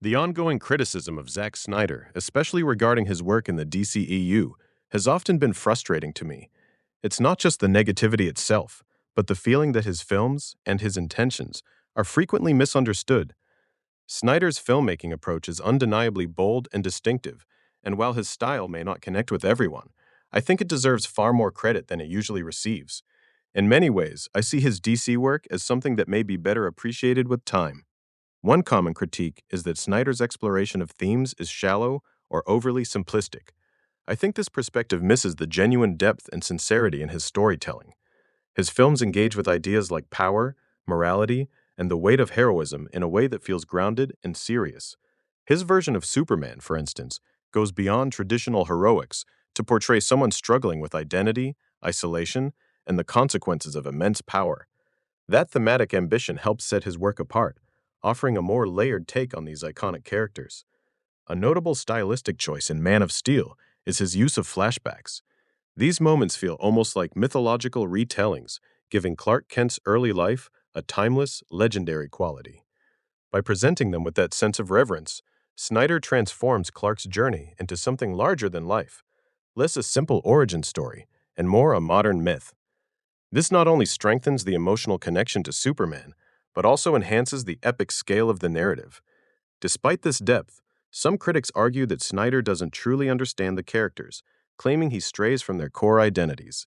The ongoing criticism of Zack Snyder, especially regarding his work in the DCEU, has often been frustrating to me. It's not just the negativity itself, but the feeling that his films and his intentions are frequently misunderstood. Snyder's filmmaking approach is undeniably bold and distinctive, and while his style may not connect with everyone, I think it deserves far more credit than it usually receives. In many ways, I see his DC work as something that may be better appreciated with time. One common critique is that Snyder's exploration of themes is shallow or overly simplistic. I think this perspective misses the genuine depth and sincerity in his storytelling. His films engage with ideas like power, morality, and the weight of heroism in a way that feels grounded and serious. His version of Superman, for instance, goes beyond traditional heroics to portray someone struggling with identity, isolation, and the consequences of immense power. That thematic ambition helps set his work apart, offering a more layered take on these iconic characters. A notable stylistic choice in Man of Steel is his use of flashbacks. These moments feel almost like mythological retellings, giving Clark Kent's early life a timeless, legendary quality. By presenting them with that sense of reverence, Snyder transforms Clark's journey into something larger than life, less a simple origin story and more a modern myth. This not only strengthens the emotional connection to Superman, but also enhances the epic scale of the narrative. Despite this depth, some critics argue that Snyder doesn't truly understand the characters, claiming he strays from their core identities.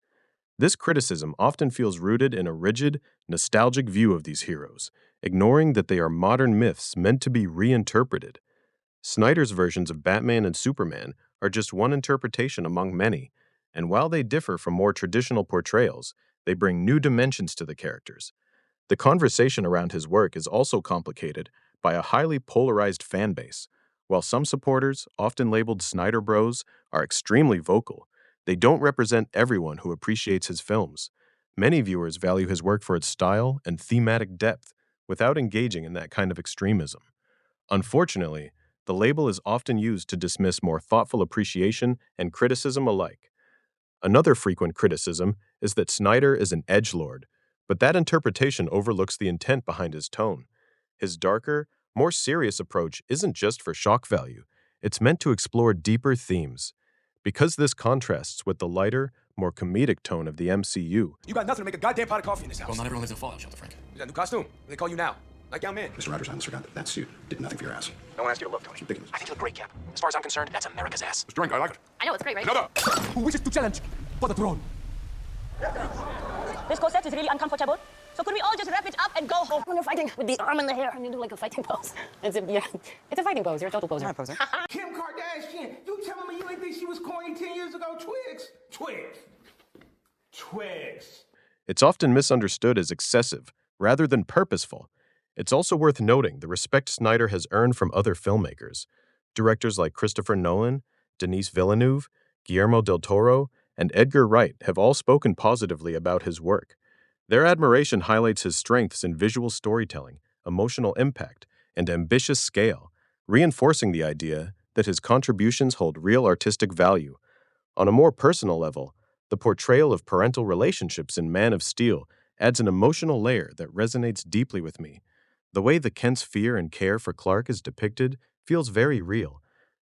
This criticism often feels rooted in a rigid, nostalgic view of these heroes, ignoring that they are modern myths meant to be reinterpreted. Snyder's versions of Batman and Superman are just one interpretation among many, and while they differ from more traditional portrayals, they bring new dimensions to the characters. The conversation around his work is also complicated by a highly polarized fan base. While some supporters, often labeled Snyder Bros, are extremely vocal, they don't represent everyone who appreciates his films. Many viewers value his work for its style and thematic depth without engaging in that kind of extremism. Unfortunately, the label is often used to dismiss more thoughtful appreciation and criticism alike. Another frequent criticism is that Snyder is an edgelord, but that interpretation overlooks the intent behind his tone. His darker, more serious approach isn't just for shock value, it's meant to explore deeper themes. Because this contrasts with the lighter, more comedic tone of the MCU, You got nothing to make a goddamn pot of coffee in this house. Well, not everyone lives in Fallout Shelter, Frank. Is that a new costume? What do they call you now? Nightgown man. Mr. Rogers, I almost forgot that suit did nothing for your ass. No one asked you to look, Tony. It's ridiculous. I think you look great, Cap. As far as I'm concerned, that's America's ass. This drink, I like it. I know, it's great, right? Another. Who wishes to challenge for the throne? This corset is really uncomfortable. So could we all just wrap it up and go home? When you're fighting with the arm and the hair, and you do like a fighting pose. It's a fighting pose. You're a total poser. Poser. Kim Kardashian, you telling me you ain't think she was corny 10 years ago? Twigs. it's often misunderstood as excessive rather than purposeful. It's also worth noting the respect Snyder has earned from other filmmakers. Directors like Christopher Nolan, Denis Villeneuve, Guillermo del Toro, and Edgar Wright have all spoken positively about his work. Their admiration highlights his strengths in visual storytelling, emotional impact, and ambitious scale, reinforcing the idea that his contributions hold real artistic value. On a more personal level, the portrayal of parental relationships in Man of Steel adds an emotional layer that resonates deeply with me. The way the Kent's fear and care for Clark is depicted feels very real.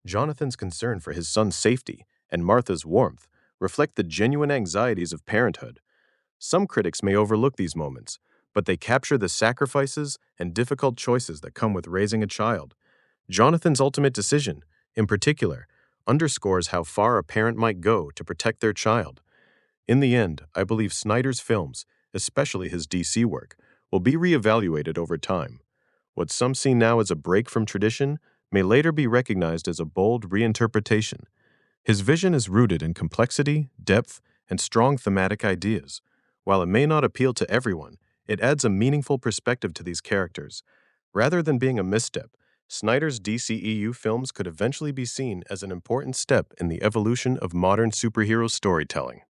Jonathan's concern for his son's safety and Martha's warmth reflect the genuine anxieties of parenthood. Some critics may overlook these moments, but they capture the sacrifices and difficult choices that come with raising a child. Jonathan's ultimate decision, in particular, underscores how far a parent might go to protect their child. In the end, I believe Snyder's films, especially his DC work, will be reevaluated over time. What some see now as a break from tradition may later be recognized as a bold reinterpretation. His vision is rooted in complexity, depth, and strong thematic ideas. While it may not appeal to everyone, it adds a meaningful perspective to these characters. Rather than being a misstep, Snyder's DCEU films could eventually be seen as an important step in the evolution of modern superhero storytelling.